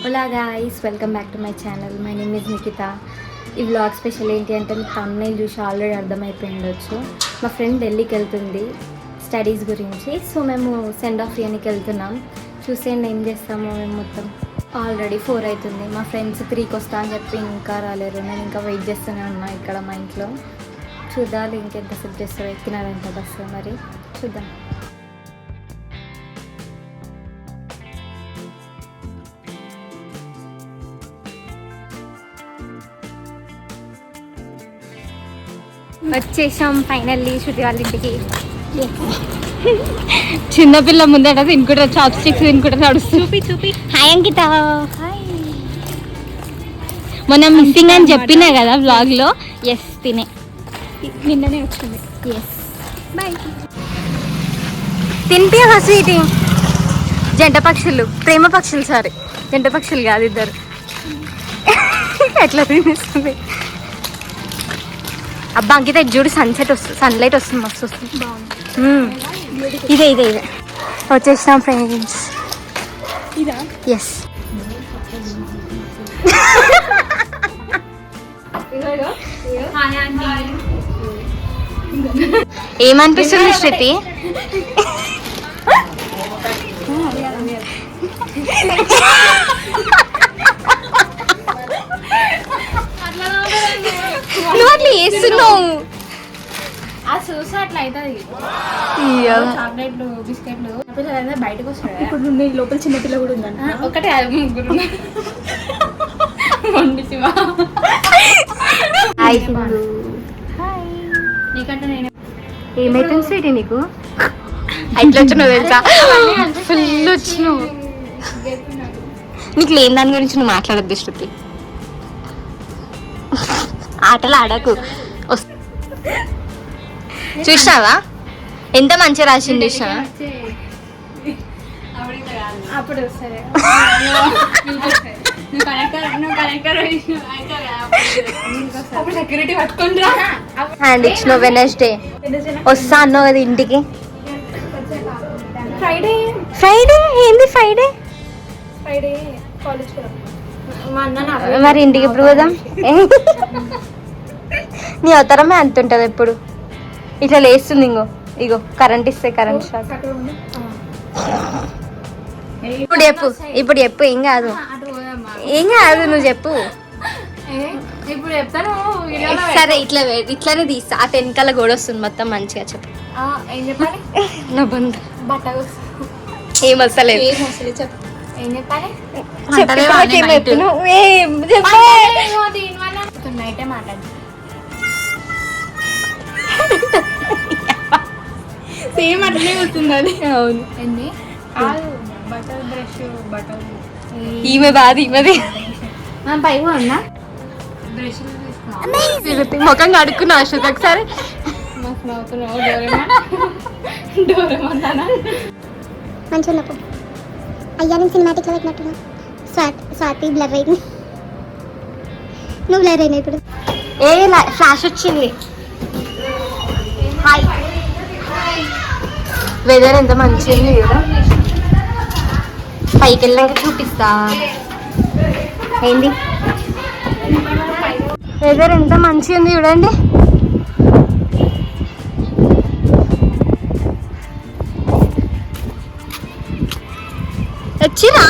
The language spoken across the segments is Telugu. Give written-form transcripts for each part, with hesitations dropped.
Hello guys, welcome back to my channel. My name is Nikhita. ఈ వ్లాగ్ స్పెషల్ ఏంటి అంటే మీకు థంబ్నెయిల్ చూసి ఆల్రెడీ అర్థమైపోయి ఉండొచ్చు. మా ఫ్రెండ్ ఢిల్లీకి వెళ్తుంది స్టడీస్ గురించి. సో మేము సెండ్ ఆఫ్ ఇయర్కి వెళ్తున్నాం. చూసేయండి ఏం చేస్తామో. మేము మొత్తం ఆల్రెడీ 4 అవుతుంది. మా ఫ్రెండ్స్ 3కి వస్తా అని చెప్పి ఇంకా రాలేరు. నేను ఇంకా వెయిట్ చేస్తూనే ఉన్నా ఇక్కడ మా ఇంట్లో. చూడాలి ఇంకెంతసేపు చేస్తారో. ఎక్కినారంట బస్సు, మరి చూద్దాం. వచ్చేసాం ఫైనల్లీ శృతి వాళ్ళ ఇంటికి. చిన్నపిల్ల ముందట తినుకుంటారు, చాప్ స్టిక్స్ తినుకుంటారు, నడుస్తుంది. చూపి హాయ్ అంకిత. మొన్న మిస్సింగ్ అని చెప్పినా కదా వ్లాగ్ లో. ఎస్, నిన్ననే వచ్చింది. Yes, boy. తినిపి స్వీటీ. జంట పక్షులు, ప్రేమ పక్షులు. సారీ, జంట పక్షులు కాదు, ఇద్దరు. ఎట్లా తినిస్తుంది అబ్బా. అంకిత చూడు, సన్సెట్ వస్తుంది, సన్లైట్ వస్తుంది, మస్తు వస్తుంది. ఇదే వచ్చేసినాం ఫ్రెండ్స్. ఎస్. ఏమనిపిస్తుంది శృతి? నువ్వు అట్లా చేస్తున్నావు. అట్లా అవుతుంది. చాక్లెట్లు, బిస్కెట్లు బయటకు వస్తాయి. ఇప్పుడు లోపల చిన్నపిల్ల కూడా ఉందంట. ఒకటే ముగ్గురు. నీకంటే నేను ఏమైతుంది స్వీటీ నీకు? ఇట్లా వచ్చినావు తెలుసా, ఫుల్ వచ్చినావు. నీకు లేని దాని గురించి నువ్వు మాట్లాడద్దు శృతి. ఆటలు ఆడకు. చూసినావా ఎంత మంచిగా రాసింది? చూసినావా? అప్పుడు హ్యాండ్ ఇచ్చిన వెనస్డే వస్తా అన్నావు కదా ఇంటికి. ఫ్రైడే ఏంది? ఫ్రైడే మరి ఇంటికి ఎప్పుడు పోదాం? నీ అవతారమే అంత ఉంటుంది ఎప్పుడు. ఇట్లా లేస్తుంది. ఇగో కరెంట్ ఇస్తే కరెంట్ షాక్. ఇప్పుడు చెప్పు. ఏం కాదు, నువ్వు చెప్పు. ఇప్పుడు చెప్తాను. సరే, ఇట్లానే తీస్తా. ఆ వెనకాల గోడ వస్తుంది మొత్తం. మంచిగా చెప్పు. ఏం చెప్పాలి? నా బంధు ఏం వస్తలేదు. చెప్పు. ఏం చెప్పాలి? నైటే మాట్లాడు. సేమ్ అట్లనే వస్తుంది అది. అవును. ఏంది? బటర్ బ్రష్, బటర్ ఈమె బాధ. ఈమెది పైగా ఉన్నా బ్రష్ ముఖం కడుక్కున్నా అశోక్ ఒకసారి. మంచిగా ఉన్నప్పుడు అయ్యా నేను సినిమాటిక్లో పెట్టినట్టున్నా. స్వాతి బ్లర్ అయింది. నువ్వు బ్లర్ అయినా ఇప్పుడు. ఫ్లాష్ వచ్చింది. హాయ్. వెదర్ ఎంత మంచిగా కదా. పైకి వెళ్ళాక చూపిస్తా. ఏంది వెదర్ ఎంత మంచిగా ఉంది చూడండి. వచ్చిరా.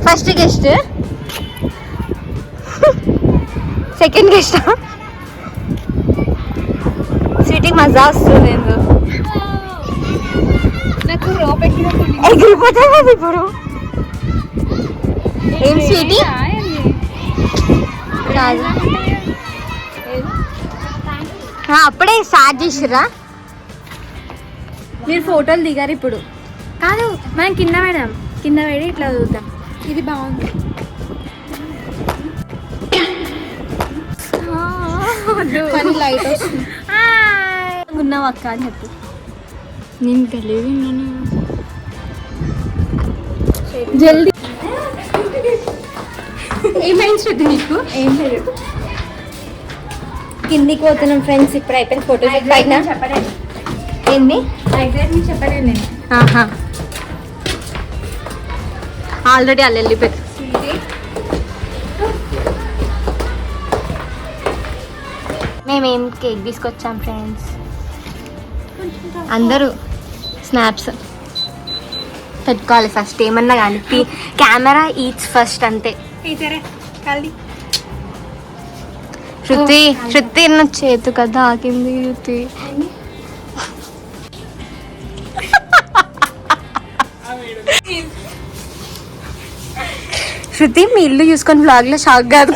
First guest, second guest. స్వీటీకి మజా వస్తుంది. ఎగిరిపోతే కదా ఇప్పుడు. ఏం స్వీటీ? కాదు, అప్పుడే స్టార్ట్ చేసిర్రా. మీరు ఫోటోలు దిగారు ఇప్పుడు. కాదు, మనం కింద పెడి ఇట్లా చూద్దాం. ఇది బాగుంది. లైట్ వస్తుంది. ఉన్నావు అక్క అని చెప్పు. నేను తెలియదు. జల్దీ. ఏమైంది శృతి నీకు? ఏం లేదు. కిందికి పోతున్నాం ఫ్రెండ్స్. ఇప్పుడు అయిపోయిన ఫోటో పైన చెప్పలేదు. ఏంది? చెప్పలేదు నేను. ఆల్రెడీ వాళ్ళు వెళ్ళిపోయి మేమేం కేక్ తీసుకొచ్చాం ఫ్రెండ్స్. అందరూ స్నాప్స్ పెట్టుకోవాలి ఫస్ట్, ఏమన్నా కానీ కెమెరా ఈచ్ ఫస్ట్ అంతే. శృతి నా చేతు కదా ఆకింది. శృతి శృతి మీ ఇల్లు చూసుకొని బ్లాగ్ లో షాక్ కాదు.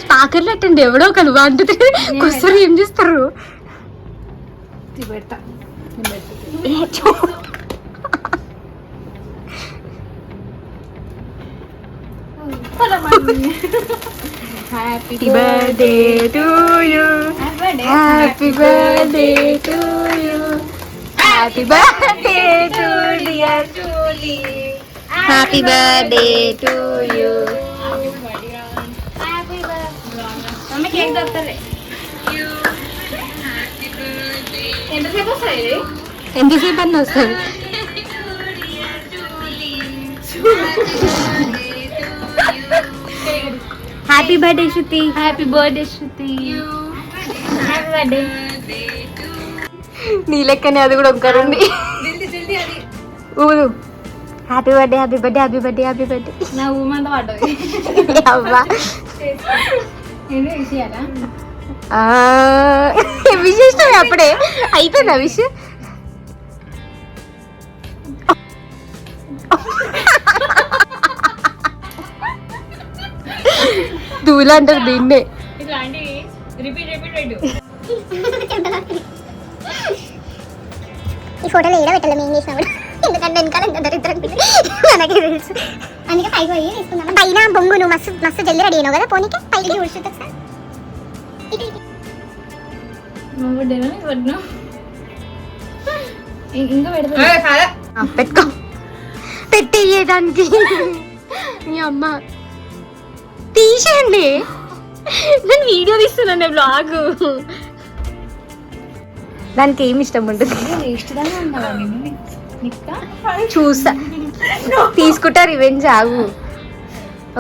స్పాకర్లు పెట్టండి ఎవడో ఒకడు అంటే కొస్తారు ఏం చేస్తారు. Happy birthday to you, happy birthday to you, happy birthday to dear Julie, happy birthday to you. Cake దొరుకుతుంది ఎంతసేపు అన్న వస్తుంది. హ్యాపీ బర్త్డే శృతి, హ్యాపీ బర్త్డే శృతి, హ్యాపీ బర్త్డే. నీ లెక్కనే అది కూడా ఒకరుంది. ఊరు happy birthday happy birthday happy birthday happy birthday. నా ఊమంతా పడ్డది అవ్వా. విశేషం అప్పుడే అయిపోయిందా విషయం. దూల అంటారు దీన్నే. ఈ ఫోటోలో ఏడా పెట్టాలి మేము చేసినప్పుడు, ఎందుకంటే వెనకాల దరిద్రం మనకే తెలుసు. అందుకే పైకి పోయి తీసుకుందాం. పైన బొంగు నువ్వు మస్తు మస్తు జల్దీ రెడీ అయినావు కదా, పోనీకి పైకి చూడుతుంది సార్. ఇంకా పెట్టుకో పెట్టేయడానికి. మీ అమ్మ తీసేయండి, నేను వీడియో తీస్తున్నాను బ్లాగ్. దానికి ఏమి ఇష్టం ఉంటుంది చూసా. తీసుకుంటా రివెంజ్, ఆగు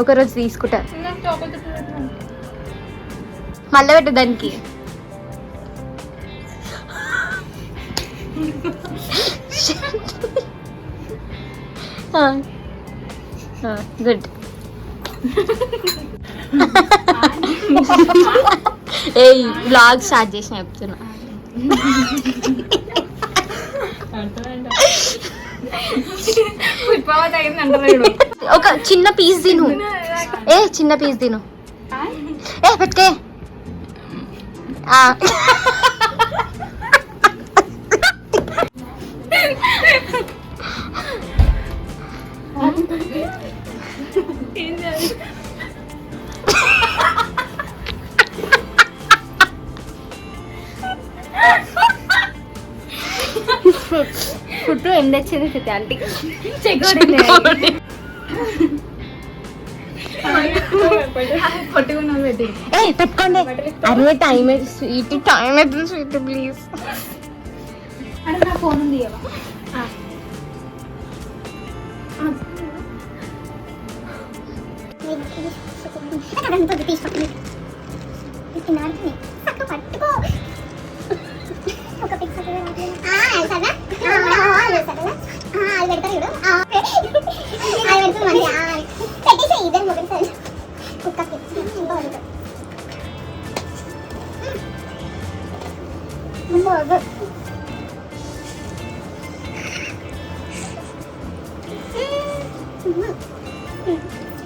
ఒకరోజు తీసుకుంటా. మళ్ళీ పెట్టు దానికి. గుడ్. ఏ బ్లాగ్ స్టార్ట్ చేసిన చెప్తున్నా. ఒక చిన్న పీస్ తిను, చిన్న పీస్ తిను. పెట్టుకే. ఫుడ్ ఏం తెచ్చింది శృతి ఆంటీ? చెగోడి. పెట్టుకోండి. అరే టైం స్వీట్, టైం అవుతుంది స్వీట్ ప్లీజ్. అంటే నా ఫోన్ ఉంది పట్టుకో. ఒక పిక్స్ అది పెడతారు చూడు, అది పెడుతుంది మంది పెట్టేసే ఇద్దరు మొదటి సారి కుక్క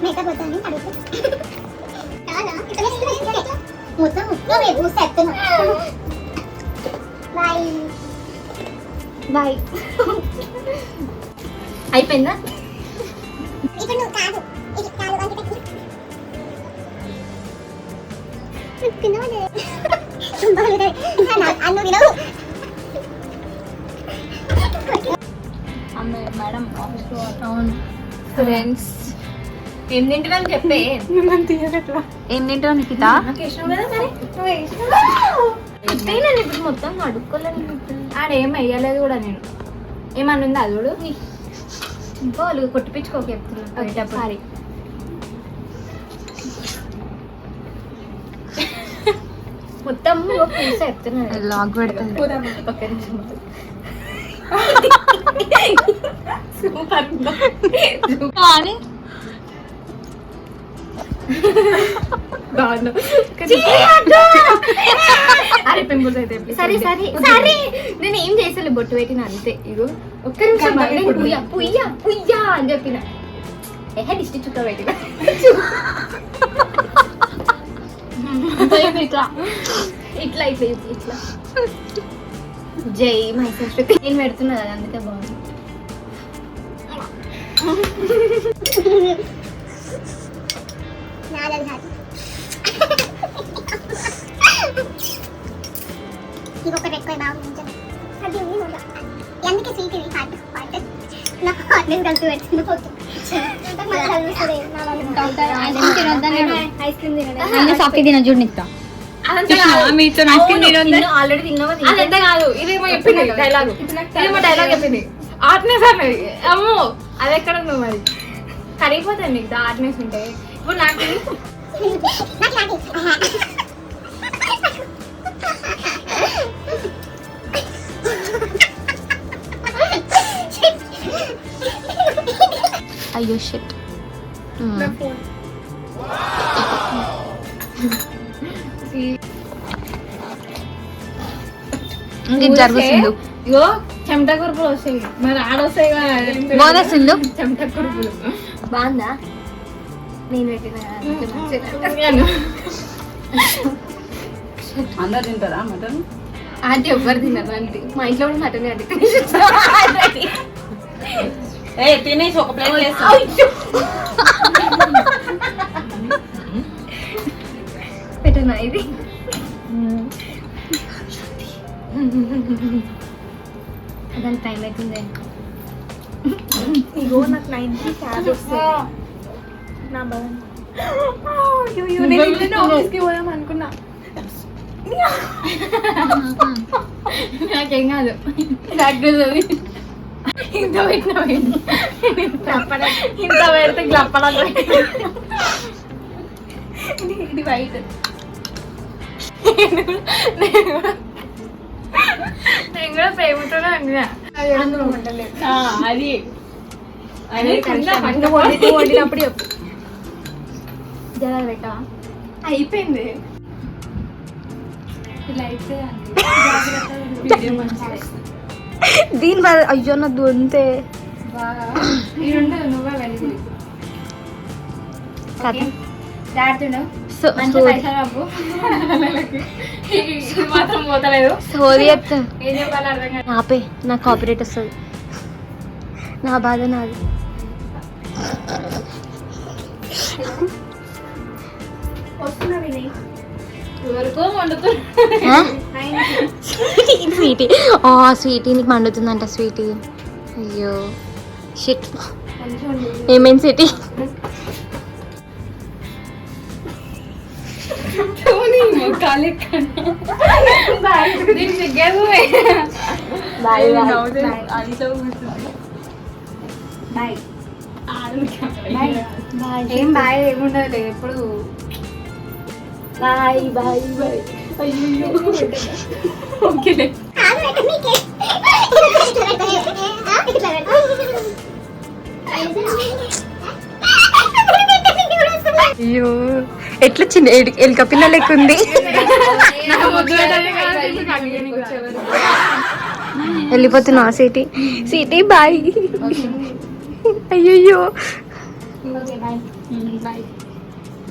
మేకప్ వద్దని అడుగుతా మొత్తం చెప్తున్నా. Bye bye. అయిపోయిందా? ఇప్పుడు నువ్వు కాదు, ఇది కాదు అంటే తినవాలి. అన్ను తినవు. మేడం అవును ఫ్రెండ్స్. ఏం తింటున్నాను చెప్పే. ఏం తింటున్నావు నిఖిత? ఇప్పుడు మొత్తం అడుక్కోలేదు. ఆడేం వేయలేదు కూడా నేను. ఏమన్నా ఉందా చూడు. ఇంకా వాళ్ళు కొట్టిపించుకోక చెప్తున్నారు సారీ. మొత్తం చెప్తున్నాను లాగ్ పెడతాను. ఒక్క నిమిషం. సూపర్ కానీ అరే పింపుల్స్ అయితే సరే సరే సరే నేను ఏం చేసలే బొట్టు పెట్టిన అంతే. ఇగో ఒక్క నిమిషం పుయ్యా పుయ్యా పుయ్యా అని చెప్పిన దిష్టి చుక్క పెట్టిన ఇట్లా ఇట్లా ఇట్లా ఇట్లా జై మైసూర్ నేను పెడుతున్నా కదా అందుకే బాగుంది. ఇంకొకటి ఎక్కువ బాగుంది అది అందుకే స్వీట్ ఇది హాట్ హాట్ నాకు హాట్నెస్ కలిపి పెడుతుంది పోతుంది. ఐస్ క్రీమ్ తినడం సాఫ్ట్ తిన చూడనిస్తా మీతో ఆల్రెడీ తిన్నావా? అదంతా కాదు, ఇదేమో చెప్పింది డైలాగ్, ఇదేమో డైలాగ్ చెప్పింది ఆర్ట్నెస్ అన్నది. అమ్మో అది ఎక్కడ ఉంది మరి, కరిగిపోతుంది నీకు ఆర్ట్నెస్ ఉంటే. ఇప్పుడు నాకు అయ్యో షిట్. జరుగుతుంది ఇగో చెమట కురుపులు వస్తాయి, మరి ఆడొస్తాయి కదా బోనస్ ఉండు. చెమట కురుపులు. బాగుందా? నేను పెట్టిన అందరు తింటారా మటన్? ఆంటీ ఎవ్వరు తిన్నారు ఆంటీ. మా ఇంట్లో కూడా మటన్ ఆంటీ తినేసి ఒక ప్లేట్ పెట్టనా ఇది? దాని టైం అవుతుంది. ఇగో నాకు 90 క్యాబ్ వస్తుంది. నా బాగుంది. ఆఫీస్కి పోదాం అనుకున్నా, నాకేం కాదు. ఇంత పెట్టిన ఇంత పెడితే గ్లప్పడ ఇది వైట్. నేను కూడా ప్రేమతోనే అన్నా అది వండినప్పుడు చెప్పు. జనాలు పెట్టా అయిపోయింది. ఇలా అయితే వీడియో మంచిగా దీని వల్ల అయ్యో నా దొంతే బాగా ఈ రెండు నువ్వే వెళ్ళి దాడుతుండు. మంచి పైసలు బాబు ఇది మాత్రం పోతలేదు. సోది ఏం చెప్పాలి అర్థం కాదు. ఆపే నాకు కాపరేట్ వస్తుంది. నా బాధ నాది. వస్తున్నా వినయ్ ఎవరికో వండుతున్నా. స్వీటీ స్వీటీ నీకు మండుతుందంట స్వీటీ. అయ్యో షిట్. ఏమేం స్వీటీ? ఏం బాయ్ ఏముండదు ఎప్పుడు బాయ్ బాయ్ బాయ్. అయ్యో ఓకేలే. అయ్యో ఎట్లా చిన్న ఎలుక పిల్ల లెక్క ఉంది. వెళ్ళిపోతున్నా సిటీ. City bye. అయ్యో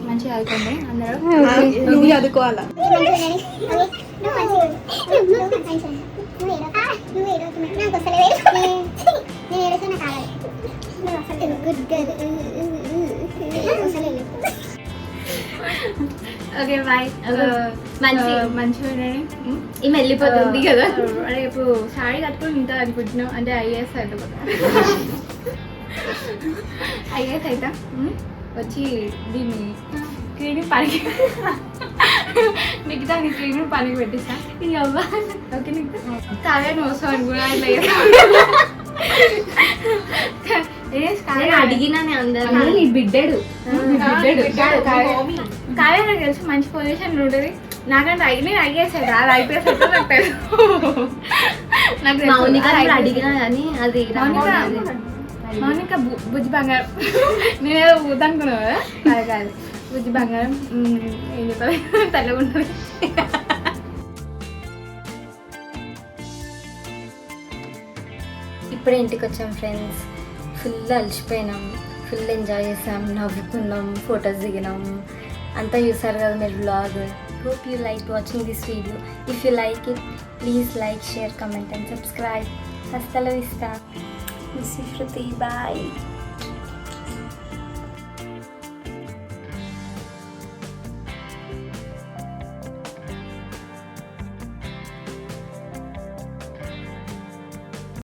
మంచిగా చదువుకోండి అందరూ. నువ్వు చదువుకోవాలా? Okay bye. మంచిగా ఈమె వెళ్ళిపోతుంది కదా. రేపు సారీ కట్టుకుని ఉంటా అనుకుంటున్నాం. అంటే ఐఏఎస్ అయిపోతా. ఐఏఎస్ అవుతా వచ్చి దీన్ని క్లీనింగ్ పనికి మిగతా నీ క్లీనింగ్ పనికి పెట్టిస్తా. ఇది అవ్వ ఓకే నీకు తాగా మోసం అనుకున్నా ఇట్లా నేను అడిగినానే అందరు నీ బిడ్డడు కావ్య నాకు తెలిసి మంచి పొజిషన్ ఉంటుంది నాకంటే నేను ఐఏఎస్ అది ఐపీఎస్ అయితే నాకు తెలుసు నాకు తెలుసు. మౌనిక అది IPS. అడిగినా కానీ అది మౌనిక బుజ్జి బంగారం నేనేదో ఊదనుకున్నావు కదా అది కాదు బుజ్జి బంగారం ఏం చెప్పాలి తెల్లగా ఉంటుంది ఇప్పుడే ఇంటికి వచ్చాం ఫ్రెండ్స్. ఫుల్ అలసిపోయినాం, ఫుల్ ఎంజాయ్ చేసాం, నవ్వుకున్నాం, ఫొటోస్ దిగినాం. అంతా చూసారు కదా మీరు vlog. Hope you like watching this video. If you like it please like, share, comment and subscribe. హస్త la vista. Miss you, Shruti. Bye.